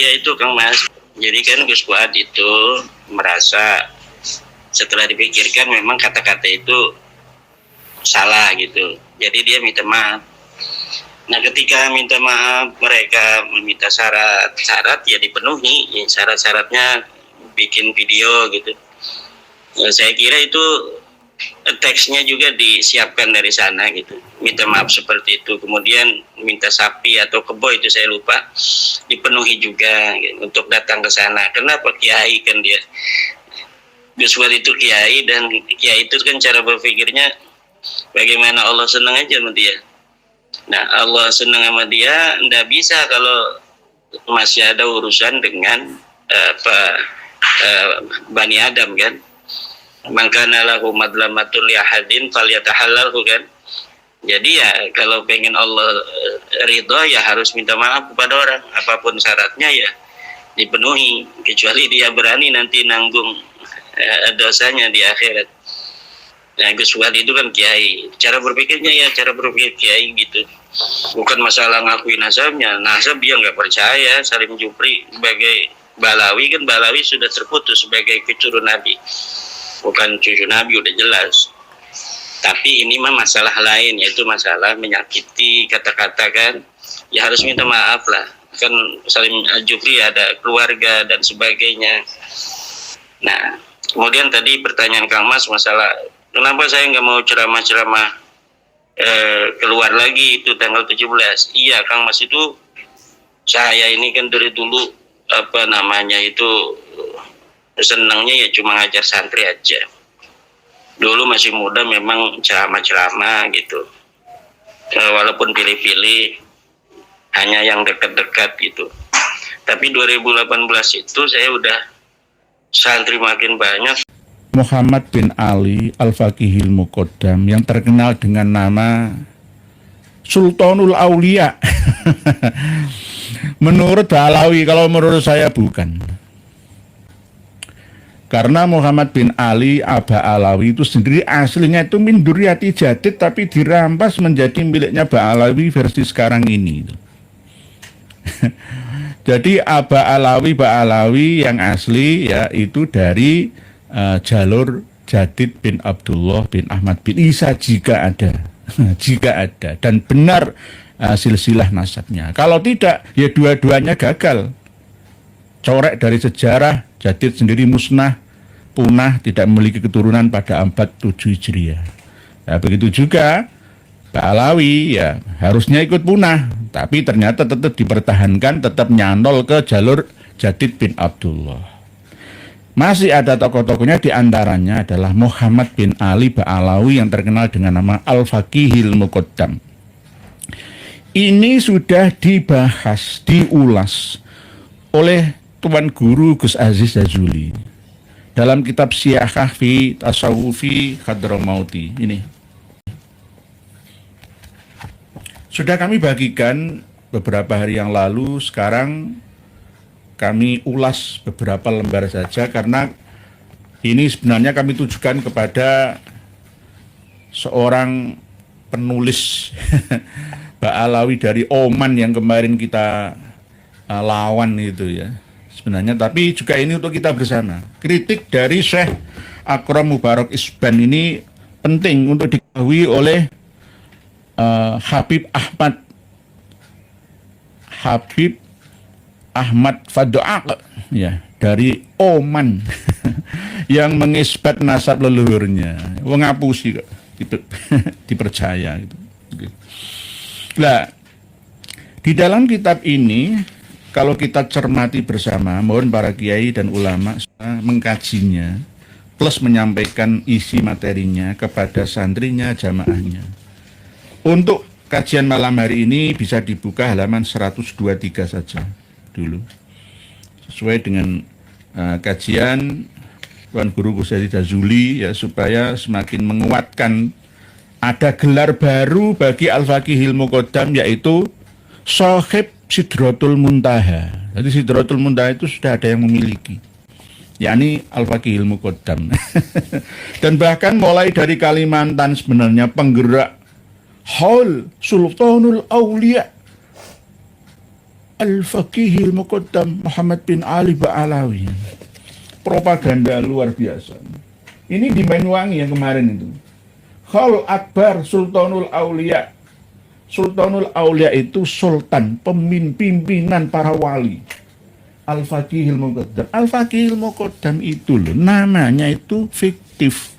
Ya itu Kang Mas. Jadi kan Gus Fuad itu merasa setelah dipikirkan memang kata-kata itu salah gitu. Jadi dia minta maaf. Nah ketika minta maaf mereka meminta syarat ya dipenuhi. Ya, syarat-syaratnya bikin video gitu. Saya kira itu teksnya juga disiapkan dari sana gitu, minta maaf seperti itu, kemudian minta sapi atau kebo itu saya lupa dipenuhi juga gitu, untuk datang ke sana. Kenapa kiai kan dia Gus Fuad itu kiai, dan kiai itu kan cara berpikirnya bagaimana Allah senang aja sama dia. Nah Allah senang sama dia, nggak bisa kalau masih ada urusan dengan Bani Adam kan. Makana lahu madlamatul yahadin falyatahallalhu kan. Jadi ya kalau pengen Allah ridho ya harus minta maaf kepada orang, apapun syaratnya ya dipenuhi, kecuali dia berani nanti nanggung dosanya di akhirat. Nah Gus Fuad itu kan kiai, cara berpikirnya ya cara berpikir kiai gitu, bukan masalah ngakui nasabnya. Nasab dia nggak percaya. Salim Jupri sebagai Balawi kan, Balawi sudah terputus sebagai keturunan Nabi, bukan cucu Nabi, udah jelas. Tapi ini mah masalah lain, yaitu masalah menyakiti kata-kata kan, ya harus minta maaf lah. Kan Salim Jupri ada keluarga dan sebagainya. Nah kemudian tadi pertanyaan Kang Mas masalah kenapa saya nggak mau ceramah-ceramah keluar lagi itu tanggal 17. Iya Kang Mas, itu saya ini kan dari dulu senangnya ya cuma ngajar santri aja. Dulu masih muda memang ceramah-ceramah gitu, walaupun pilih-pilih, hanya yang dekat-dekat gitu. Tapi 2018 itu saya udah santri makin banyak. Muhammad bin Ali Al-Faqihil Muqaddam yang terkenal dengan nama Sultanul Aulia. Menurut Balawi, kalau menurut saya bukan. Karena Muhammad bin Ali Aba Alawi itu sendiri aslinya itu min Duriyati Jadid, tapi dirampas menjadi miliknya Ba'alawi versi sekarang ini. Jadi Aba Alawi yang asli ya itu dari jalur Jadid bin Abdullah bin Ahmad bin Isa jika ada. Jika ada dan benar silsilah nasabnya. Kalau tidak ya dua-duanya gagal. Corek dari sejarah, Jadid sendiri musnah, punah, tidak memiliki keturunan pada abad 7 Hijriah. Nah, begitu juga Ba'alawi ya harusnya ikut punah, tapi ternyata tetap dipertahankan, tetap nyantol ke jalur Jadid bin Abdullah. Masih ada tokoh-tokohnya, diantaranya adalah Muhammad bin Ali Ba'alawi yang terkenal dengan nama Al-Faqihil Muqaddam. Ini sudah dibahas, diulas oleh Tuan Guru Gus Aziz Jazuli dalam kitab Siyahah fi Tasawufi Hadramauti. Ini sudah kami bagikan beberapa hari yang lalu. Sekarang kami ulas beberapa lembar saja, karena ini sebenarnya kami tujukan kepada seorang penulis Ba'alawi dari Oman yang kemarin kita lawan itu ya sebenarnya, tapi juga ini untuk kita bersama. Kritik dari Syekh Akram Mubarak Isban ini penting untuk diketahui oleh Habib Ahmad Fadoak ya dari Oman yang mengisbat nasab leluhurnya, ngapusi kok dipercaya gitu. Nah, di dalam kitab ini kalau kita cermati bersama, mohon para kiai dan ulama mengkajinya plus menyampaikan isi materinya kepada santrinya, jamaahnya. Untuk kajian malam hari ini bisa dibuka halaman 123 saja dulu, sesuai dengan kajian Tuan Guru Gus Aziz Jazuli ya, supaya semakin menguatkan. Ada gelar baru bagi Al-Faqihil Muqaddam, yaitu Shahib Sidratul Muntaha. Jadi Sidratul Muntaha itu sudah ada yang memiliki, yakni Al-Faqihil Muqaddam. Dan bahkan mulai dari Kalimantan sebenarnya penggerak Haul Sultanul Aulia Al-Faqihil Muqaddam Muhammad bin Ali Ba'alawi. Propaganda luar biasa. Ini di Banyuwangi yang kemarin itu. Khaul Akbar Sultanul Aulia. Sultanul Aulia itu sultan, pimpinan para wali. Al-Faqihil Muqaddam. Al-Faqihil Muqaddam itu loh, namanya itu fiktif.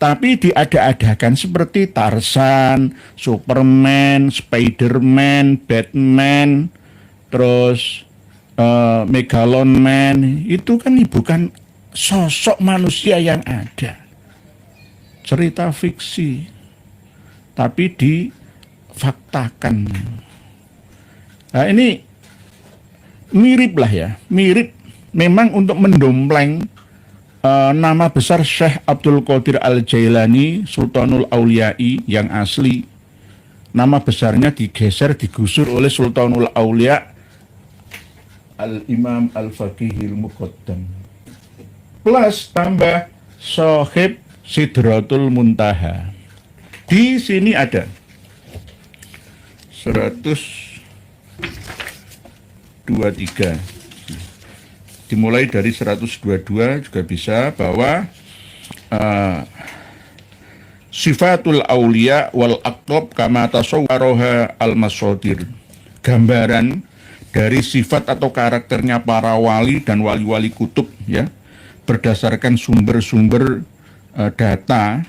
Tapi diada-adakan seperti Tarzan, Superman, Spiderman, Batman, terus Megalon Man. Itu kan bukan sosok manusia yang ada. Cerita fiksi. Tapi difaktakan. Nah ini mirip lah ya, mirip memang untuk mendompleng nama besar Syekh Abdul Qadir Al-Jailani Sultanul Auliyai yang asli. Nama besarnya digeser, digusur oleh Sultanul Aulia Al-Imam Al-Faqihil Muqaddam. Plus tambah Sohib Sidratul Muntaha. Di sini ada 123. Dimulai dari 122 juga bisa, bahwa sifatul aulia wal aqtab kama tasawwaroha al-masadir. Gambaran dari sifat atau karakternya para wali dan wali-wali kutub ya, berdasarkan sumber-sumber data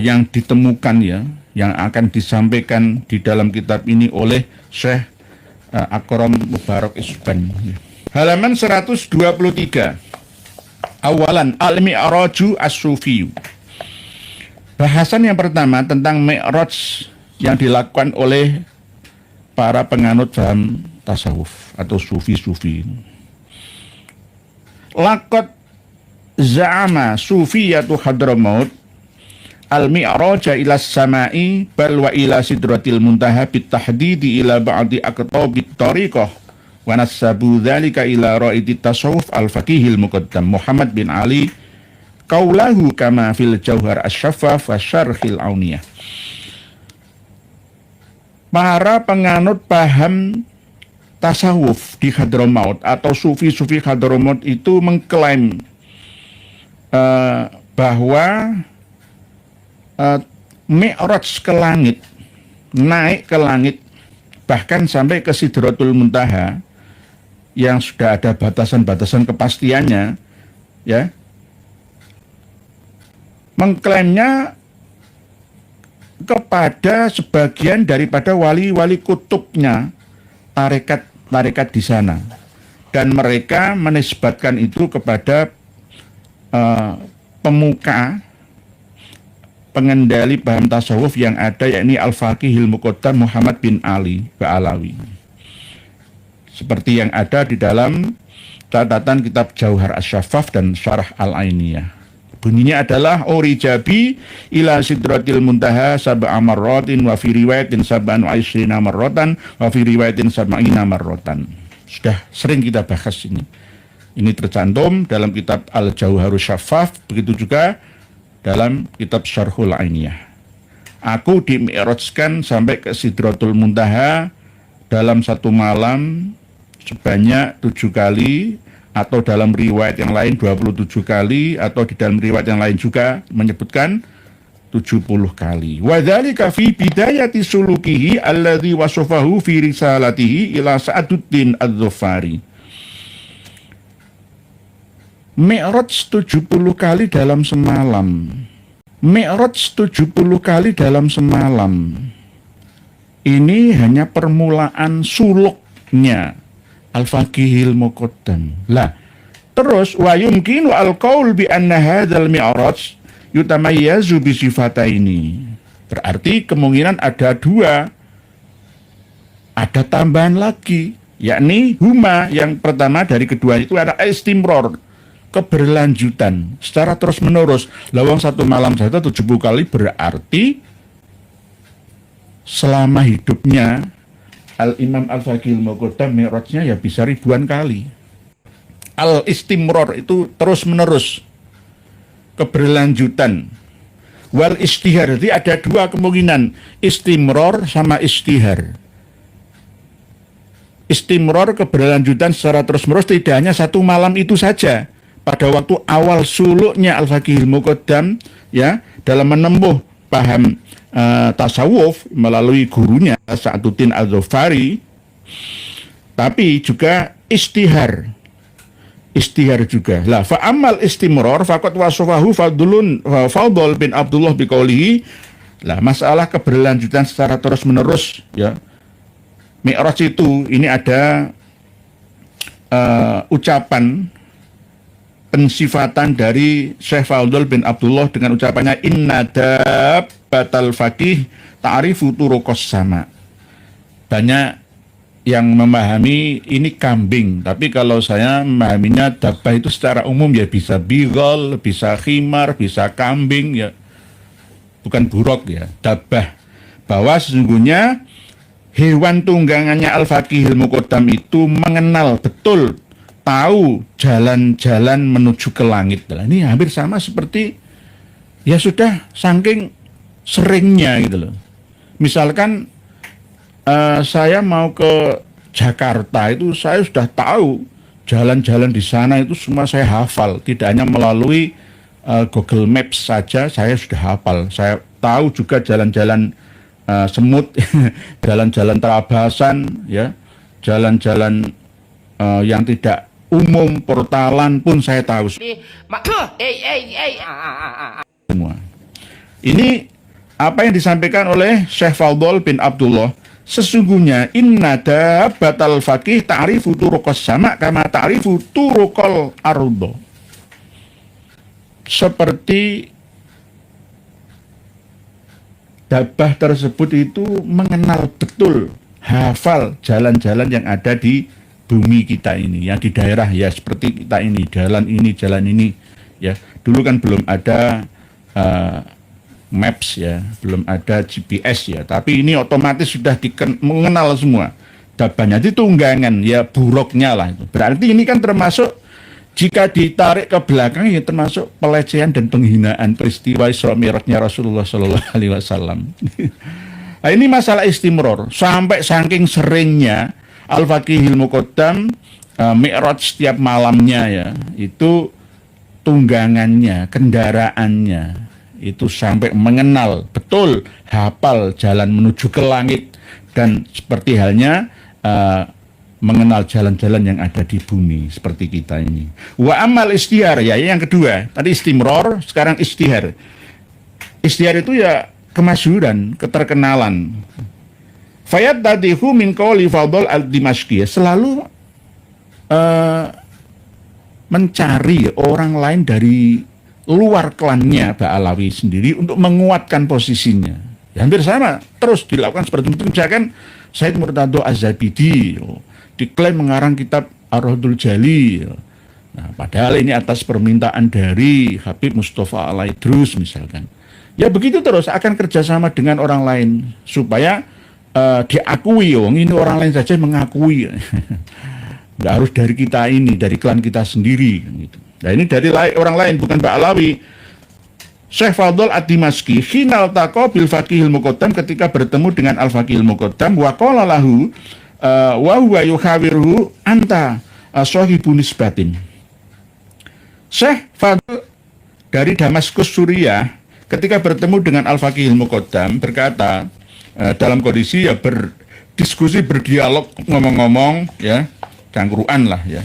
yang ditemukan ya, yang akan disampaikan di dalam kitab ini oleh Syekh Akram Mubarak Isban. Halaman 123. Awalan al-mi'raju as-sufiyu. Bahasan yang pertama tentang mi'raj yang dilakukan oleh para penganut dalam tasawuf atau sufi-sufi. Laqad za'ama sufiyatu Hadramaut al-mi'raja ila samai bal wa ila sidratil muntaha bitahdidi ila ba'di aqtabit tariqah wa nasabu dzalika ila ra'idit tasawuf al-faqihil muqaddam Muhammad bin Ali qaulahu kama fil jauhar asy-syaffaf wa syarhil auniyah. Para penganut paham tasawuf di Hadramaut atau sufi-sufi Hadramaut itu mengklaim bahwa mi'raj ke langit, naik ke langit, bahkan sampai ke Sidratul Muntaha yang sudah ada batasan-batasan kepastiannya, ya, mengklaimnya kepada sebagian daripada wali-wali kutubnya, tarekat di sana, dan mereka menisbatkan itu kepada pemuka pengendali paham tasawuf yang ada, yakni Al-Faqihil Muqaddam Muhammad bin Ali Ba'alawi, seperti yang ada di dalam catatan kitab Jauhar Asy-Syaffaf dan Syarah Al-Ainiyah. Bunyinya adalah Urijabi ila sidratil muntaha sab'a marratin wa fi riwayatin sab'an wa ishrina marratan wa fi riwayatin sab'ina marratan. Sudah sering kita bahas ini. Ini tercantum dalam kitab Al-Jauharus Syaffaf, begitu juga dalam kitab Syarhul Ainiyah. Aku dimi'rajkan sampai ke Sidratul Muntaha dalam satu malam sebanyak 7 kali, atau dalam riwayat yang lain 27 kali, atau di dalam riwayat yang lain juga menyebutkan 70 kali. Wa dzalika fi bidayati sulukihi alladzi wasafahu fi risalatihi ila Sa'aduddin Az-Zufari. Mi'raj 70 kali dalam semalam. Mi'raj 70 kali dalam semalam. Ini hanya permulaan suluknya Al-Faqihil Muqaddam. Lah, terus wa yumkinu al-qaul bi anna hadzal mi'raj yutamayyazu bi sifataini. Berarti kemungkinan ada dua. Ada tambahan lagi, yakni huma, yang pertama dari kedua itu ada istimror, keberlanjutan secara terus menerus. Lawang satu malam saja 70 kali, berarti selama hidupnya Al-Imam Al-Faqihil Muqaddam mi'rajnya ya bisa ribuan kali. Al-istimror itu terus menerus, keberlanjutan. Wal istihar, jadi ada dua kemungkinan, istimror sama istihar. istimror keberlanjutan secara terus-menerus tidak hanya satu malam itu saja. Pada waktu awal suluknya Al-Faqihul Muqaddam ya dalam menempuh paham tasawuf melalui gurunya Sa'duddin Al-Dzofari, tapi juga istihar juga. Lah fa amal istimror faqad wasafahu Fadl bin Abdullah biqaulihi. Lah masalah keberlanjutan secara terus-menerus ya. Mi'raj itu ini ada ucapan pensifatan dari Syekh Fadl bin Abdullah dengan ucapannya inna dabbatal faqih ta'rifu turuqas sama. Banyak yang memahami ini kambing, tapi kalau saya memahaminya dabbah itu secara umum ya bisa bigol, bisa khimar, bisa kambing ya. Bukan buruk ya, dabbah. Bahwa sesungguhnya hewan tunggangannya Al-Faqihul Muqaddam itu mengenal betul, tahu jalan-jalan menuju ke langit. Nah, ini hampir sama seperti ya sudah saking seringnya gitu loh. Misalkan saya mau ke Jakarta itu saya sudah tahu jalan-jalan di sana itu semua saya hafal, tidak hanya melalui Google Maps saja saya sudah hafal. Saya tahu juga jalan-jalan semut, jalan-jalan terabasan, ya, jalan-jalan yang tidak umum, portalan pun saya tahu semua. Ini apa yang disampaikan oleh Syekh Fadl bin Abdullah. Sesungguhnya inna dabbatal faqih ta'rifu turuqas sama kama ta'rifu turuqal ardo. Seperti dabbah tersebut itu mengenal betul, hafal jalan-jalan yang ada di bumi kita ini, yang di daerah ya seperti kita ini, jalan ini ya. Dulu kan belum ada maps ya, belum ada GPS ya, tapi ini otomatis sudah mengenal semua. Dabbahnya itu tunggangan ya, buruknya lah itu. Berarti ini kan termasuk jika ditarik ke belakang ya termasuk pelecehan dan penghinaan peristiwa Isra Mi'rajnya Rasulullah Shallallahu Alaihi Wasallam. Nah, ini masalah istimror sampai saking seringnya Al-Faqihul Muqaddam Mi'raj setiap malamnya ya, itu tunggangannya, kendaraannya itu sampai mengenal betul, hafal jalan menuju ke langit dan seperti halnya mengenal jalan-jalan yang ada di bumi seperti kita ini. Wa amal istihar ya, yang kedua tadi istimror, sekarang istihar. Istihar itu ya kemasyhuran, keterkenalan. Fayad tadihu min qawli Fadl al-Dimashqi, selalu mencari orang lain dari luar klannya Ba'alawi sendiri untuk menguatkan posisinya. Ya, hampir sama terus dilakukan seperti itu. Misalkan Said Murtado Az-Zabidi diklaim mengarang kitab Ar-Rahdul Jali. Nah, padahal ini atas permintaan dari Habib Mustafa Al-Idrus misalkan. Ya begitu terus akan kerjasama dengan orang lain supaya diakui. Ini orang lain saja mengakui. Nggak harus dari kita ini, dari klan kita sendiri gitu. Nah ini dari orang lain, bukan Ba'alawi. Syekh Fadl ad-Dimashqi hinal taqa bil Faqihul Muqaddam, ketika bertemu dengan Al-Faqihul Muqaddam, wa qala lahu wa huwa yuhawiruhu anta sahibu nisbatin. Syekh Fadl dari Damaskus Suriah ketika bertemu dengan Al-Faqihul Muqaddam berkata dalam kondisi ya berdiskusi, berdialog, ngomong-ngomong ya, cangkruan lah ya.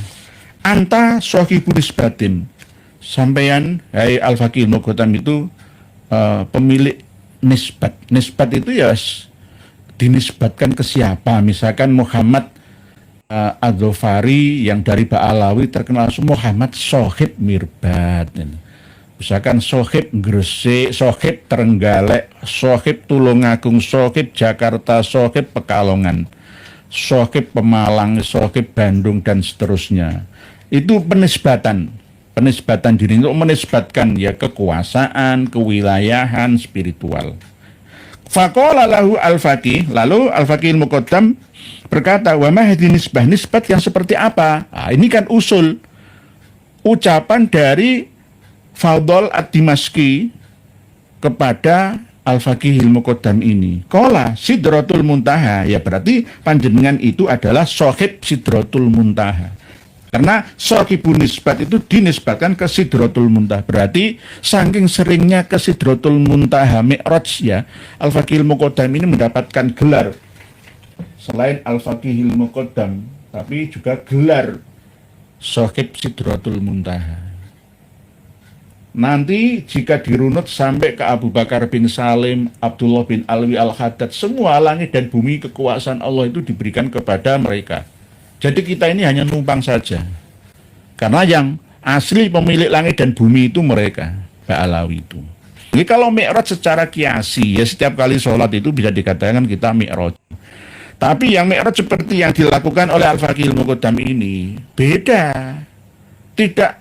Anta sahibu nisbatin, sampeyan hai Al-Faqihul Muqaddam itu pemilik nisbat. Nisbat itu ya dinisbatkan ke siapa? Misalkan Muhammad Al-Dzofari yang dari Ba'alawi terkenal Muhammad Sohib Mirbat. Misalkan Sohib Gresik, Sohib Trenggalek, Sohib Tulungagung, Sohib Jakarta, Sohib Pekalongan, Sohib Pemalang, Sohib Bandung dan seterusnya. Itu penisbatan diri untuk menisbatkan ya kekuasaan, kewilayahan, spiritual. Faqala lahu al-faqih, lalu Al-Faqihul Muqaddam berkata, wa ma hadhihi nisbah, nisbat yang seperti apa? Nah, ini kan usul ucapan dari Fadl ad-Dimashqi kepada Al-Faqihil Muqaddam ini. Qala Sidratul Muntaha, ya berarti panjenengan itu adalah sahib Sidratul Muntaha. Karena sahibun nisbat itu dinisbatkan ke Sidratul Muntaha. Berarti saking seringnya ke Sidratul Muntaha Mi'raj ya, Al-Faqihil Muqaddam ini mendapatkan gelar selain Al-Faqihil Muqaddam, tapi juga gelar sahib Sidratul Muntaha. Nanti jika dirunut sampai ke Abu Bakar bin Salim, Abdullah bin Alwi Al-Haddad, semua langit dan bumi kekuasaan Allah itu diberikan kepada mereka. Jadi kita ini hanya numpang saja. Karena yang asli pemilik langit dan bumi itu mereka, Ba'alawi itu. Jadi kalau Mi'raj secara kiasi, ya setiap kali sholat itu bisa dikatakan kita Mi'raj. Tapi yang Mi'raj seperti yang dilakukan oleh Al-Faqihil Muqaddam ini, beda. Tidak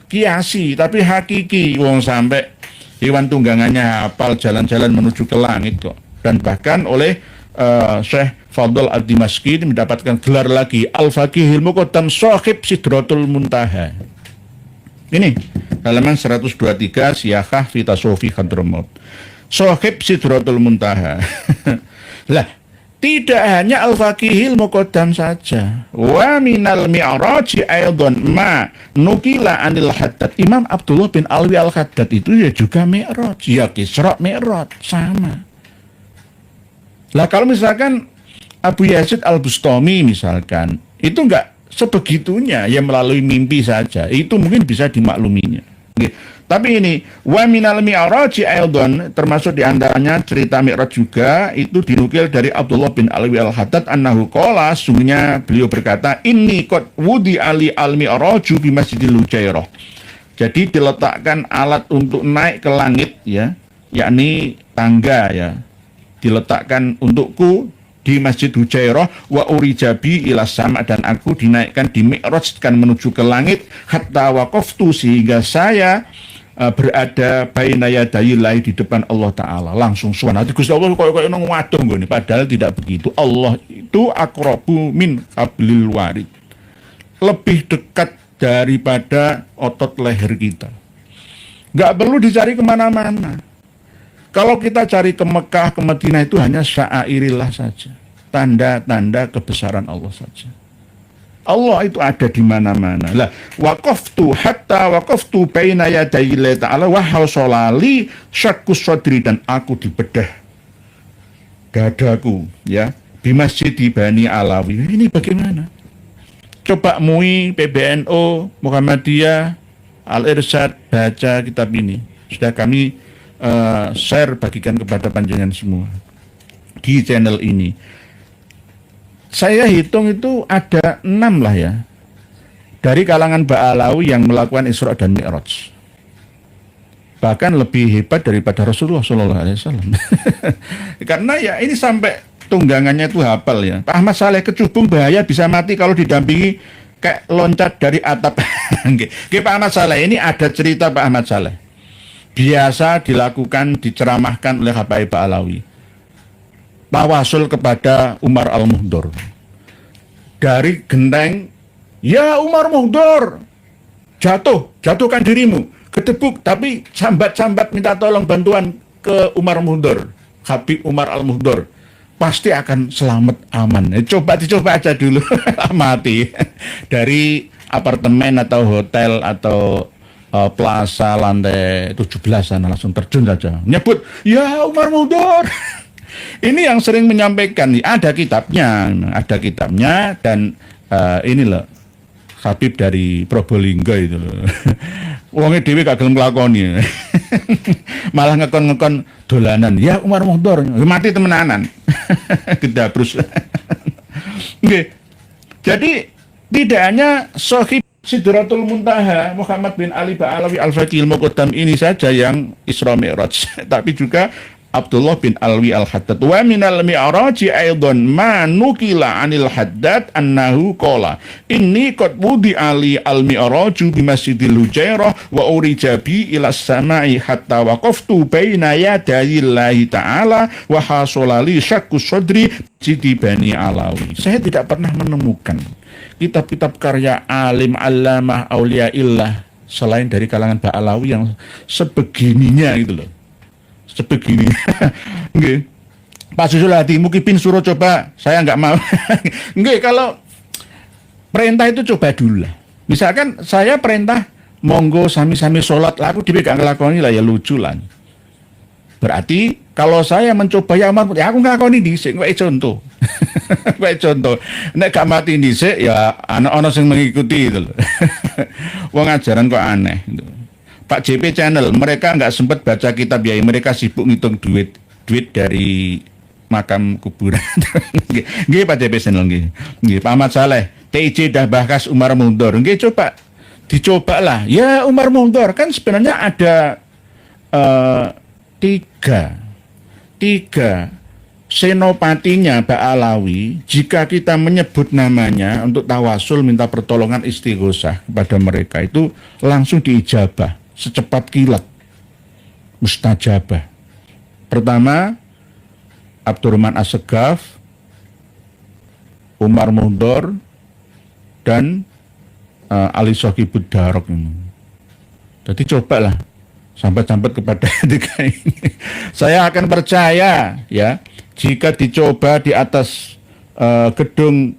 kiasi tapi hakiki. Wong sampai hewan tunggangannya hafal jalan-jalan menuju ke langit kok. Dan bahkan oleh Syekh Fadl Ad-Dimashqi mendapatkan gelar lagi Al-Faqihil Muqaddam sahib Sidratul Muntaha. Ini halaman 123 Siyahah fi Tasawufi Hadramut. Sahib Sidratul Muntaha. Lah, tidak hanya Al-Faqihil Muqaddam saja. Wa minal mi'raji aydon ma nukila anil Haddad. Imam Abdullah bin Alwi Al-Haddad itu ya juga Mi'raj. Ya Isra Mi'raj, sama. Lah kalau misalkan Abu Yazid Al-Bustami misalkan, itu enggak sebegitunya, ya melalui mimpi saja. Itu mungkin bisa dimakluminya. Tapi ini wa minal mi'raji aydon, termasuk diantaranya cerita Mi'raj juga, itu dinukil dari Abdullah bin Alwi Al-Haddad annahu qala, sungguhnya beliau berkata, inni qad wudi ali al-mi'raju bi Masjidil Hujairah. Jadi diletakkan alat untuk naik ke langit ya, yakni tangga ya, diletakkan untukku di Masjid Hujairah, wa urijabi ila sama, dan aku dinaikkan di Mi'rajkan menuju ke langit, hatta waqaftu, sehingga saya berada baina yadayillahi, di depan Allah Ta'ala. Langsung suara hati Gusti Allah kaya nang wadon nggone, padahal tidak begitu. Allah itu aqrabu min hablil warid, lebih dekat daripada otot leher kita. Nggak perlu dicari kemana-mana. Kalau kita cari ke Mekah, ke Madinah, itu hanya sya'airillah saja, tanda-tanda kebesaran Allah saja. Allah itu ada di mana-mana. Lah, waqaftu hatta waqaftu baina yadayillahi ta'ala wa hausolali syakkus sodri, dan aku dibedah dadaku ya di Masjid di Bani Alawi. Ini bagaimana? Coba MUI, PBNU, Muhammadiyah, Al-Irsyad, baca kitab ini. Sudah kami share, bagikan kepada panjenengan semua di channel ini. Saya hitung itu ada 6 lah ya, dari kalangan Ba'alawi yang melakukan Isra dan Mi'raj. Bahkan lebih hebat daripada Rasulullah SAW. Karena ya ini sampai tunggangannya itu hafal ya. Pak Ahmad Saleh kecubung bahaya, bisa mati kalau didampingi kayak loncat dari atap. Pak Ahmad Saleh ini ada cerita Pak Ahmad Saleh. Biasa dilakukan, diceramahkan oleh Habaib Ba'alawi. Tawasul kepada Umar Al-Muhdor dari genteng, ya Umar Muhdor, jatuhkan dirimu, kedebuk, tapi sambat-sambat minta tolong bantuan ke Umar Muhdor. Habib Umar Al-Muhdor pasti akan selamat aman. Dicoba aja dulu. Mati dari apartemen atau hotel atau plaza lantai 17 sana, langsung terjun saja nyebut, ya Umar Muhdor. Ini yang sering menyampaikan, ada kitabnya dan ini loh Habib dari Probolinggo itu loh. Wongnya dewi gak gelem nglakoni. Malah ngekon dolanan. Ya Umar Muhdor mati temenanan. Gedabrus. Oke. Jadi tidak hanya Sahib Sidratul Muntaha Muhammad bin Ali Ba'alawi Al-Faqihil Muqaddam ini saja yang Isra Mi'raj, tapi juga Abdullah bin Alwi Al-Haddad. Wa minal mi'raji aydon ma nukila anil Haddad annahu qala inni qad wudi ali al-mi'raju bi Masjidil Hujairah wa urijabi ila samai hatta waqaftu baina yadayillahi ta'ala wa hasolali syakkus sodri Sidi Bani Alawi. Saya tidak pernah menemukan kitab-kitab karya alim allamah auliaillah selain dari kalangan Ba'alawi yang sebegininya gitu loh. sebegini. Nggih. Pak Susul Hadi Mukibin suruh coba, saya nggak mau. Nggih, kalau perintah itu coba dulu lah. Misalkan saya perintah monggo sami-sami sholat, aku dhewe gak nglakoni lah ya lucu lah. Berarti kalau saya mencoba ya Umar, ya aku nglakoni dhisik, wae contoh. Wae contoh. Nek gak mati dhisik ya ana sing mengikuti itu loh. Wong ajaran kok aneh gitu. Pak JP Channel, mereka nggak sempat baca kitab ya, mereka sibuk ngitung duit dari makam kuburan. Nggih Pak JP Channel nggih. Nggih Pak Ahmad Saleh, TIJ dah bahas Umar mundur. Nggih coba dicobalah. Ya Umar mundur kan sebenarnya ada tiga senopatinya Mbak Alawi. Jika kita menyebut namanya untuk tawasul minta pertolongan istighosah kepada mereka itu langsung diijabah secepat kilat, mustajabah. Pertama Abdurrahman Assegaf, Umar Mundur, dan Ali Sohibud Darok ini. Jadi cobalah sampai-sampai kepada tiga ini. Saya akan percaya ya jika dicoba di atas gedung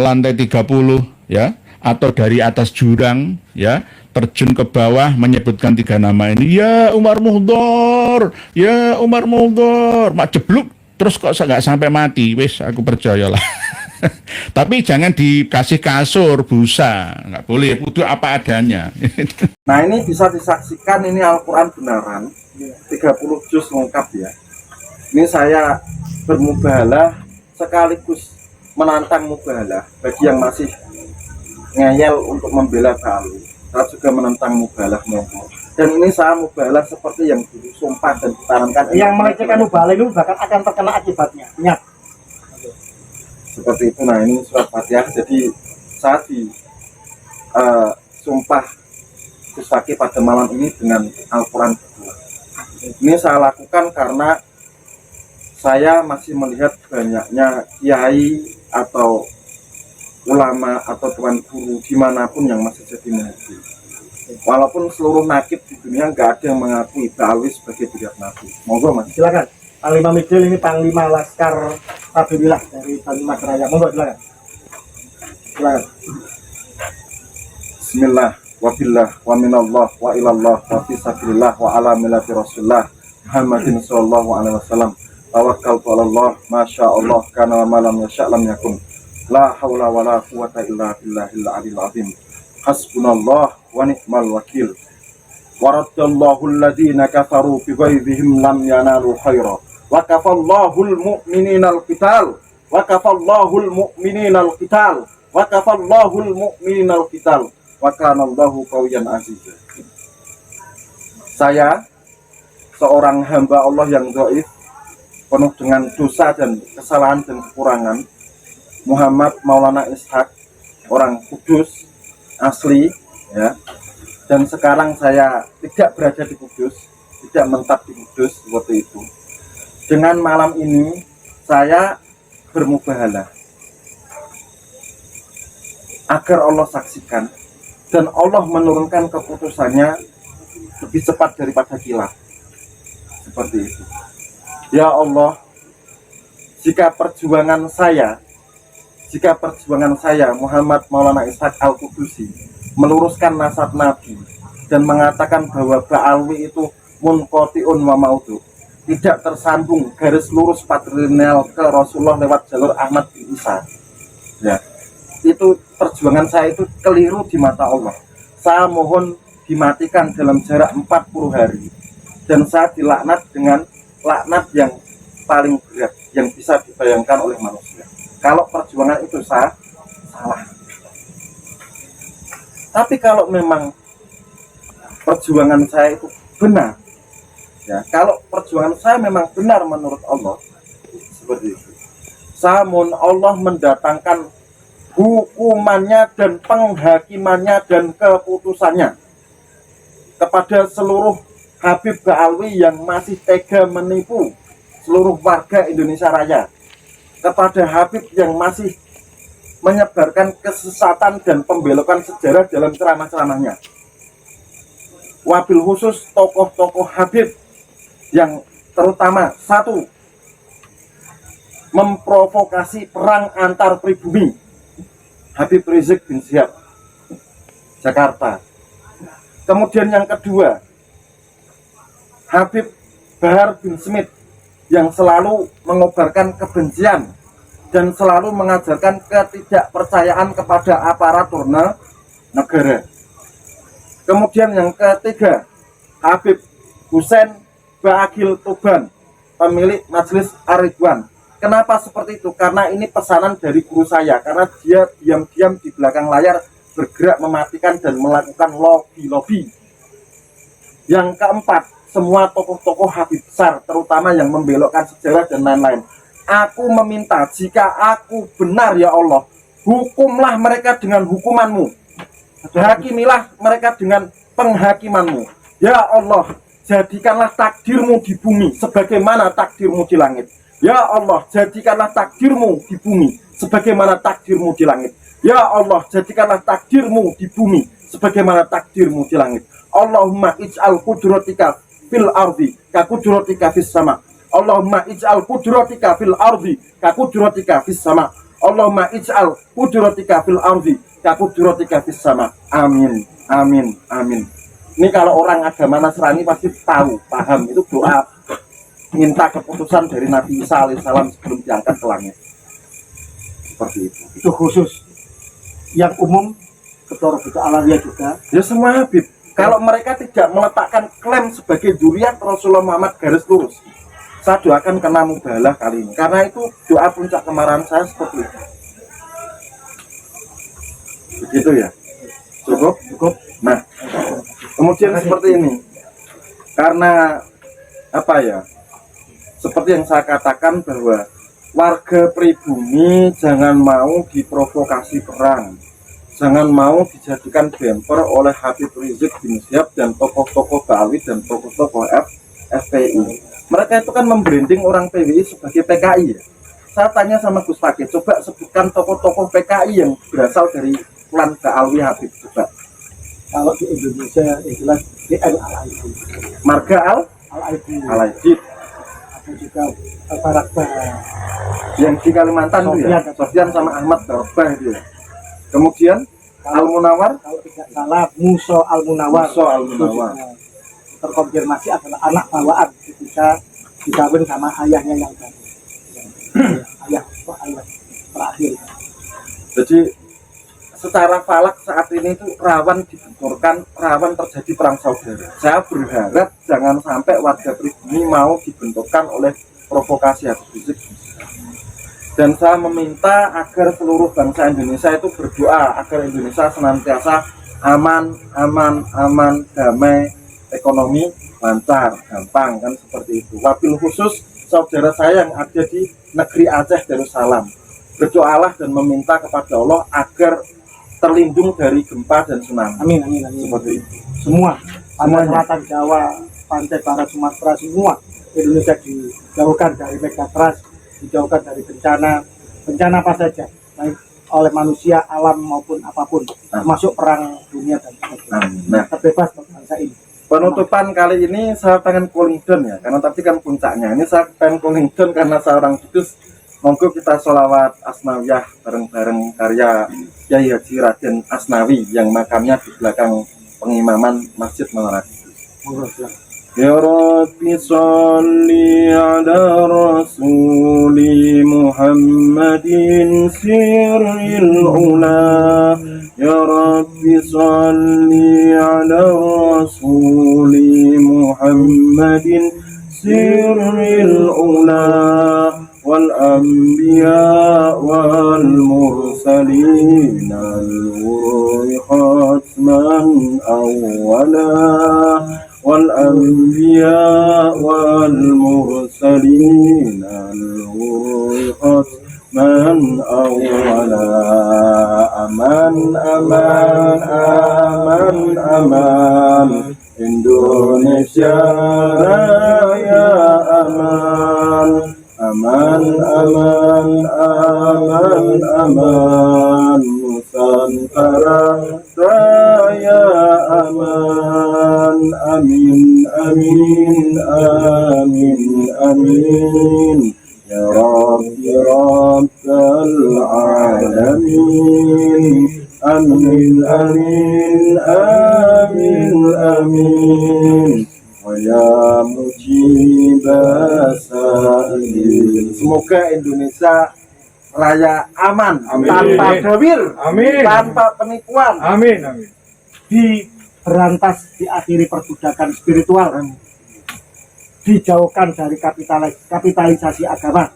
lantai 30 ya atau dari atas jurang ya terjun ke bawah menyebutkan tiga nama ini, ya Umar Mundur, ya Umar Mundur, mak jebluk terus kok nggak sampai mati, wes aku percayalah. Tapi jangan dikasih kasur, busa, nggak boleh, kudu apa adanya. Nah ini bisa disaksikan, ini Al-Quran benaran 30 juz lengkap ya. Ini saya bermubahalah sekaligus menantang mubahalah bagi yang masih ngeyel untuk membela Ba'alawi. Saya juga menentang mubahalah monggo. Dan ini saya mubahalah seperti yang dulu sumpah dan ditanamkan. Yang melecehkan mubahalah itu bahkan akan terkena akibatnya. Ingat. Seperti itu. Nah ini surat Fatihah. Jadi saya di sumpah Gus Fakih pada malam ini dengan Al-Quran. Ini saya lakukan karena saya masih melihat banyaknya kiai atau ulama atau tuan guru dimanapun yang masih jadi nabi. Walaupun seluruh nakib di dunia nggak ada yang mengakui Ba'alawi sebagai beliau nabi. Monggo Mas. Silakan. Panglima Midil ini Panglima Laskar Sabilillah dari Panglima Keraya. Monggo silakan. Silakan. Bismillah wa billah wa minallah wa ilallah wa fi sabilillah wa ala millati rasulullah Muhammadin sallallahu alaihi wasallam. Tawakkaltu 'ala Allah, masya Allah kana wa ma lam yasha' lam yakun. La haula wa la quwata illa billahil aliyil azim. Hasbunallah wa ni'mal wakil. Wa raddallahu alladhina kafaru bi ghaizihim lam yanalu khaira. Wa kafallahu al-mu'minina al-qital. Wa kafallahu al-mu'minina al-qital. Wa kafallahu al-mu'minina al-qital. Wa kana Allahu qawiyyan azizan. Saya seorang hamba Allah yang dhaif, penuh dengan dosa dan kesalahan dan kekurangan, Muhammad Maulana Ishak, orang Kudus asli ya. Dan sekarang saya tidak berada di Kudus, tidak mentap di Kudus seperti itu. Dengan malam ini saya bermubahalah agar Allah saksikan dan Allah menurunkan keputusannya lebih cepat daripada kilat. Seperti itu. Ya Allah, jika perjuangan saya Muhammad Maulana Ishak Al-Qudusi meluruskan nasab Nabi dan mengatakan bahwa Ba'alawi itu munqati'un wa maudu, tidak tersambung garis lurus patrilineal ke Rasulullah lewat jalur Ahmad bin Isa ya, itu perjuangan saya itu keliru di mata Allah. Saya mohon dimatikan dalam jarak 40 hari dan saya dilaknat dengan laknat yang paling berat yang bisa dibayangkan oleh manusia. Kalau perjuangan itu salah. Tapi kalau memang perjuangan saya itu benar, ya, kalau perjuangan saya memang benar menurut Allah, seperti itu, saya mohon Allah mendatangkan hukumannya dan penghakimannya dan keputusannya kepada seluruh Habib Ba'alawi yang masih tega menipu seluruh warga Indonesia Raya, kepada Habib yang masih menyebarkan kesesatan dan pembelokan sejarah dalam ceramah-ceramahnya. Wabil khusus tokoh-tokoh Habib yang terutama satu, memprovokasi perang antar pribumi. Habib Rizik bin Syihab, Jakarta. Kemudian yang kedua, Habib Bahar bin Smith yang selalu mengobarkan kebencian dan selalu mengajarkan ketidakpercayaan kepada aparatur negara. Kemudian yang ketiga, Habib Hussein Baagil Tuban, pemilik Majelis Ar-Ridwan. Kenapa seperti itu? Karena ini pesanan dari guru saya, karena dia diam-diam di belakang layar bergerak mematikan dan melakukan lobby-lobby. Yang keempat, semua tokoh-tokoh Habib besar, terutama yang membelokkan sejarah dan lain-lain. Aku meminta, jika aku benar ya Allah, hukumlah mereka dengan hukumanmu, hakimilah mereka dengan penghakimanmu. Ya Allah, jadikanlah takdirmu di bumi sebagaimana takdirmu di langit. Ya Allah, jadikanlah takdirmu di bumi sebagaimana takdirmu di langit. Ya Allah, jadikanlah takdirmu di bumi sebagaimana takdirmu di langit. Allahumma ij'al qudratika fil ardi ka qudratika fis sama. Allahumma ij'al qudratika fil ardi ka qudratika fis sama. Allahumma ij'al qudratika fil ardi ka qudratika fis sama. Amin, amin, amin. Ini kalau orang agama Nasrani pasti tahu, paham, itu doa minta keputusan dari Nabi Isa alaihissalam sebelum diangkat ke langit. Seperti itu. Itu khusus. Yang umum Ketua Robiqah Alawiyah juga. Ya semua Habib. Kalau mereka tidak meletakkan klaim sebagai zuriat Rasulullah Muhammad garis lurus, saya doakan kena mubalah kali ini. Karena itu doa puncak kemarahan saya seperti itu. Begitu ya. Cukup? Cukup. Nah, kemudian seperti ini. Karena apa ya? Seperti yang saya katakan bahwa warga pribumi jangan mau diprovokasi perang, jangan mau dijadikan bemper oleh Habib Rizik bin Syihab dan tokoh-tokoh Ba'awi dan tokoh-tokoh FPI. Mereka itu kan membranding orang PWI sebagai PKI ya. Saya tanya sama Gus Fakih, coba sebutkan tokoh-tokoh PKI yang berasal dari klan Ba'awi Habib coba. Kalau di Indonesia jelas DN Al-Aidid, Marga Al-Aidid, Al-Aidid. juga Barakba Yang di Kalimantan itu ya, Sofyan sama Ahmad Barbah itu ya. Kemudian Al-Munawar, kalau tidak salah Muso Al-Munawar. Muso Al-Munawar. Terkonfirmasi adalah anak bawaan ketika dikawin sama ayahnya yang tadi. ayah terakhir. Jadi secara falak saat ini itu rawan dibenturkan, rawan terjadi perang saudara. Saya berharap jangan sampai warga pribumi mau dibenturkan oleh provokasi Habib Rizik. Dan saya meminta agar seluruh bangsa Indonesia itu berdoa agar Indonesia senantiasa aman, damai, ekonomi lancar, gampang, kan seperti itu. Wabil khusus saudara saya yang ada di negeri Aceh Darussalam, berdoalah dan meminta kepada Allah agar terlindung dari gempa dan tsunami. Amin, amin, amin. Seperti itu. Semua, pantai selatan Jawa, pantai barat Sumatera, semua Indonesia dijauhkan dari megatrust, dijauhkan dari bencana apa saja, baik oleh manusia, alam maupun apapun, termasuk perang dunia dan sebagainya. Nah, terbebas bangsa ini. Penutupan kali ini saya pengen cooling down ya, karena tadi kan puncaknya. Ini saya pengen cooling down karena saya orang Kudus. Monggo kita sholawat Asnawiyah bareng-bareng karya Kyai Haji Raden Asnawi yang makamnya di belakang pengimaman Masjid Menara Kudus. Ya Rabbi sholli ala Rasuli Muhammadin sirril ula. Ya Rabbi sholli ala Rasuli Muhammadin sirril ula. والأنبياء والمرسلين الغر ختما أولا والأنبياء والمرسلين الغر ختما أولا أمان أمان أمان أمان Indonesia Raya aman. Aman, aman, aman, aman, Nusantara Raya aman. amin amin amin amin ya Rabbi Rabbal alamin amin amin amin amin wa ya mujibas sa'ilin. Semoga Indonesia Raya aman, tanpa dawir, tanpa penipuan, diakhiri perbudakan spiritual, dijauhkan dari kapitalisasi agama,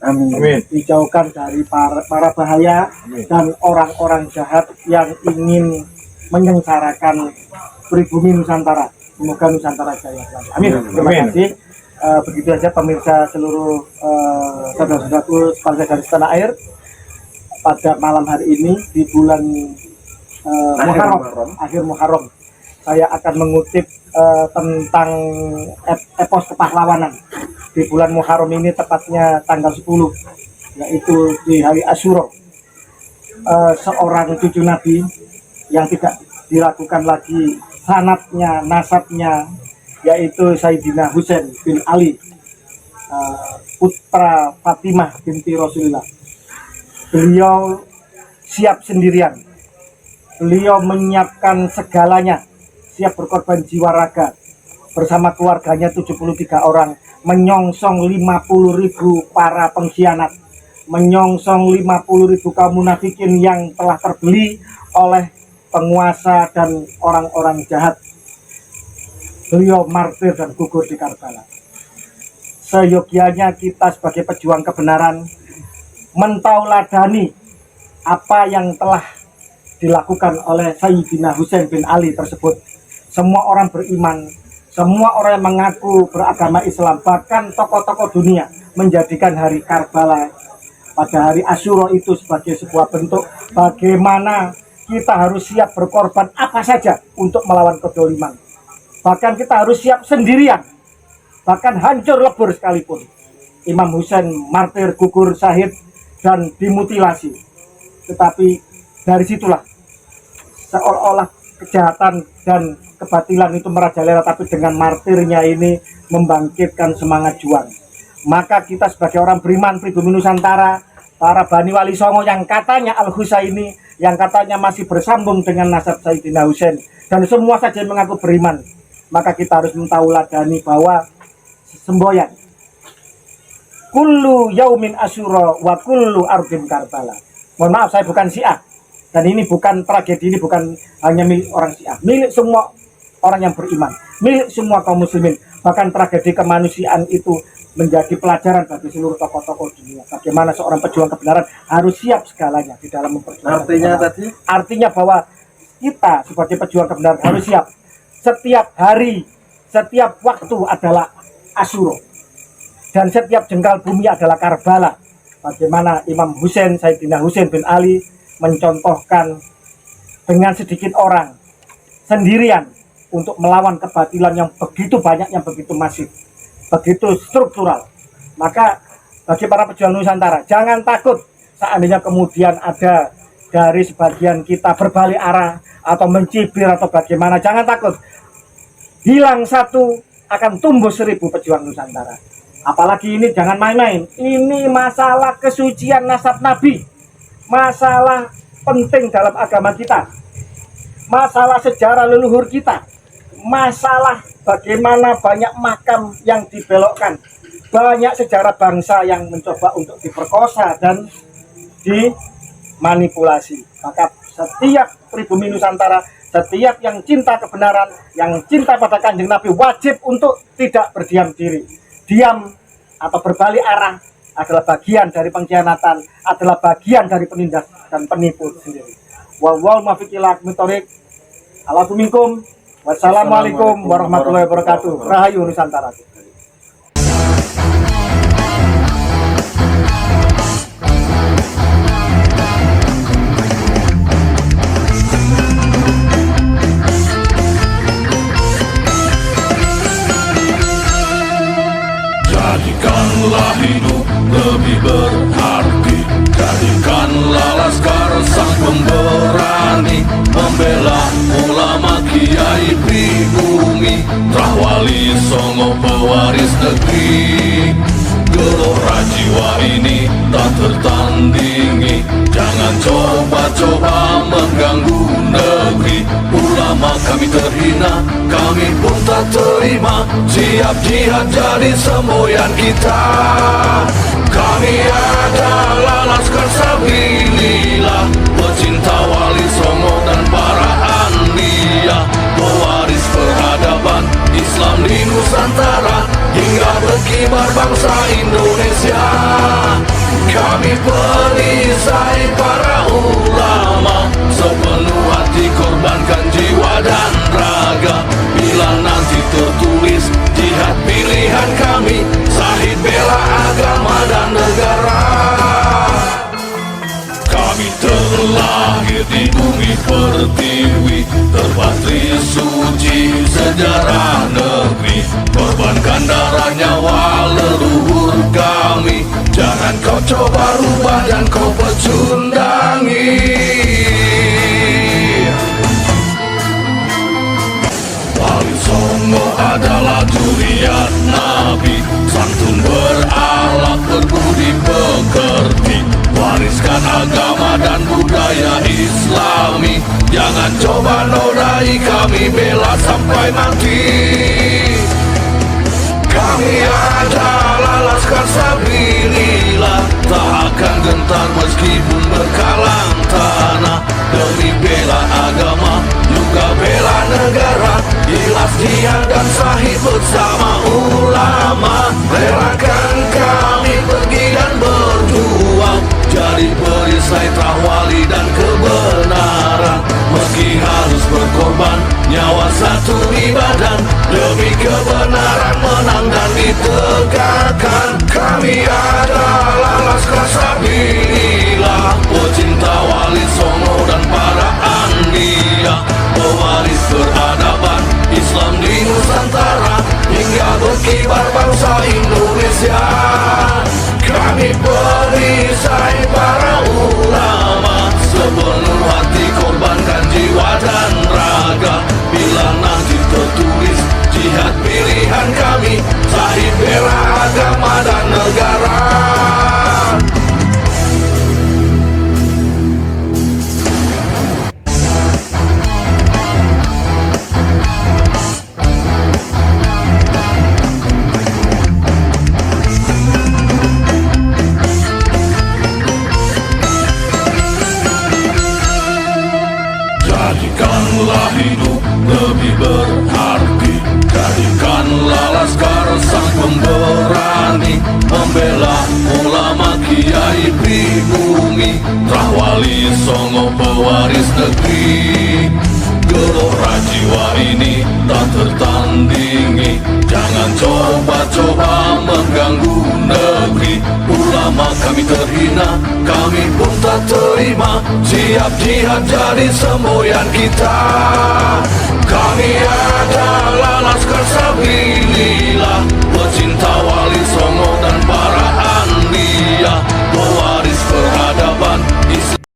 dijauhkan dari para bahaya dan orang-orang jahat yang ingin menyengsarakan pribumi Nusantara. Semoga Nusantara jaya selalu. Amin. Terima kasih. Begitu saja pemirsa seluruh saudara-saudaraku sebangsa dari tanah air. Pada malam hari ini di bulan akhir Muharram, saya akan mengutip tentang epos kepahlawanan di bulan Muharram ini, tepatnya tanggal 10, yaitu di hari Asyura. Seorang cucu Nabi yang tidak diragukan lagi sanadnya, nasabnya, yaitu Sayyidina Husain bin Ali, putra Fatimah binti Rasulullah. Beliau siap sendirian, beliau menyiapkan segalanya, siap berkorban jiwa raga bersama keluarganya 73 orang, menyongsong 50.000 para pengkhianat, menyongsong 50.000 kaum munafikin yang telah terbeli oleh penguasa dan orang-orang jahat. Beliau martir dan gugur di Karbala. Seyogianya kita sebagai pejuang kebenaran mentauladani apa yang telah dilakukan oleh Sayyidina Husain bin Ali tersebut. Semua orang beriman, semua orang yang mengaku beragama Islam, bahkan tokoh-tokoh dunia menjadikan hari Karbala pada hari Asyura itu sebagai sebuah bentuk bagaimana kita harus siap berkorban apa saja untuk melawan kedoliman. Bahkan kita harus siap sendirian, bahkan hancur lebur sekalipun. Imam Husain martir, gugur, syahid, dan dimutilasi. Tetapi dari situlah seolah-olah kejahatan dan kebatilan itu merajalela, tapi dengan martirnya ini membangkitkan semangat juang. Maka kita sebagai orang beriman pribumi Nusantara, para Bani Wali Songo yang katanya Al-Husaini, yang katanya masih bersambung dengan nasab Sayyidina Husain, dan semua saja yang mengaku beriman, maka kita harus mentauladani bahwa semboyan kullu yaumin asyura wa kullu ardin Karbala. Mohon maaf, saya bukan Syiah, dan ini bukan tragedi, ini bukan hanya milik orang Syiah, milik semua orang yang beriman, milik semua kaum muslimin. Bahkan tragedi kemanusiaan itu menjadi pelajaran bagi seluruh tokoh-tokoh dunia, bagaimana seorang pejuang kebenaran harus siap segalanya di dalam memperjuangkan. Artinya bahwa kita sebagai pejuang kebenaran harus siap. Setiap hari, setiap waktu adalah Asyura, dan setiap jengkal bumi adalah Karbala. Bagaimana Imam Husain, Sayyidina Husain bin Ali mencontohkan dengan sedikit orang sendirian untuk melawan kebatilan yang begitu banyak, yang begitu masif, begitu struktural. Maka bagi para pejuang Nusantara, jangan takut seandainya kemudian ada dari sebagian kita berbalik arah atau mencibir atau bagaimana. Jangan takut, hilang satu akan tumbuh 1000 pejuang Nusantara. Apalagi ini jangan main-main, ini masalah kesucian nasab Nabi, masalah penting dalam agama kita, masalah sejarah leluhur kita, masalah bagaimana banyak makam yang dibelokkan, banyak sejarah bangsa yang mencoba untuk diperkosa dan dimanipulasi. Maka setiap pribumi Nusantara, setiap yang cinta kebenaran, yang cinta pada Kanjeng Nabi, wajib untuk tidak berdiam diri. Diam atau berbalik arah adalah bagian dari pengkhianatan, adalah bagian dari penindas dan penipu sendiri. Wal muwaffiq ila aqwamit thoriq. Alaikum. Wassalamualaikum warahmatullahi wabarakatuh. Rahayu Nusantara. Jadikanlah hidup lebih berarti, jadikanlah laskar sang pemberani, membela ulama kiai pribumi, Rahwali Songo pewaris negeri. Gelora jiwa ini tak tertandingi, jangan coba-coba mengganggu negeri. Ulama kami terhina, kami pun tak terima, siap jihad jadi semboyan kita. Kami adalah laskar sabilillah, pecinta Wali Songo dan para anbiya, pewaris peradaban Islam di Nusantara hingga berkibar bangsa Indonesia. Kami perisai para ulama, sepenuh hati korbankan jiwa dan raga. Bila nanti tertulis jihad pilihan kami, Syahid bela agama dan negara. Kami terlahir di bumi pertiwi, terpatri suci sejarah negeri, korbankan darah nyawa leluhur kami. Jangan kau coba rubah dan kau pecundangi. Wali Songo adalah zuriat Nabi, santun berakhlak berbudi pekerti, wariskan agama dan budaya Islami. Jangan coba nodai kami, bela sampai mati. Kami adalah laskar sabilillah, tak akan gentar meskipun berkalang tanah, demi bela agama juga bela negara. Ikhlas jihad dan Syahid bersama ulama, relakan kami pergi dan berjuang, jadi perisai Rahwali dan kebenaran. Meski harus berkorban nyawa satu di badan, demi kebenaran menang dan ditegakkan. Kami adalah laskar sabilillah, pecinta Wali Songo dan para anbiya, pewaris peradaban Islam di Nusantara hingga berkibar bangsa Indonesia. Kami perisai para ulama, sepenuh hati korbankan jiwa dan raga. Bila nanti tertulis jihad pilihan kami, Syahid bela agama dan negara. Jadikanlah hidup lebih berarti, jadikanlah laskar sang pemberani, membela ulama kiai pribumi, Rahwali Songo pewaris negeri. Gelora jiwa ini tak tertandingi, jangan coba-coba mengganggu negeri. Ulama kami terhina, kami pun tak terima, siap jihad jadi semboyan kita. Kami adalah laskar sabilillah,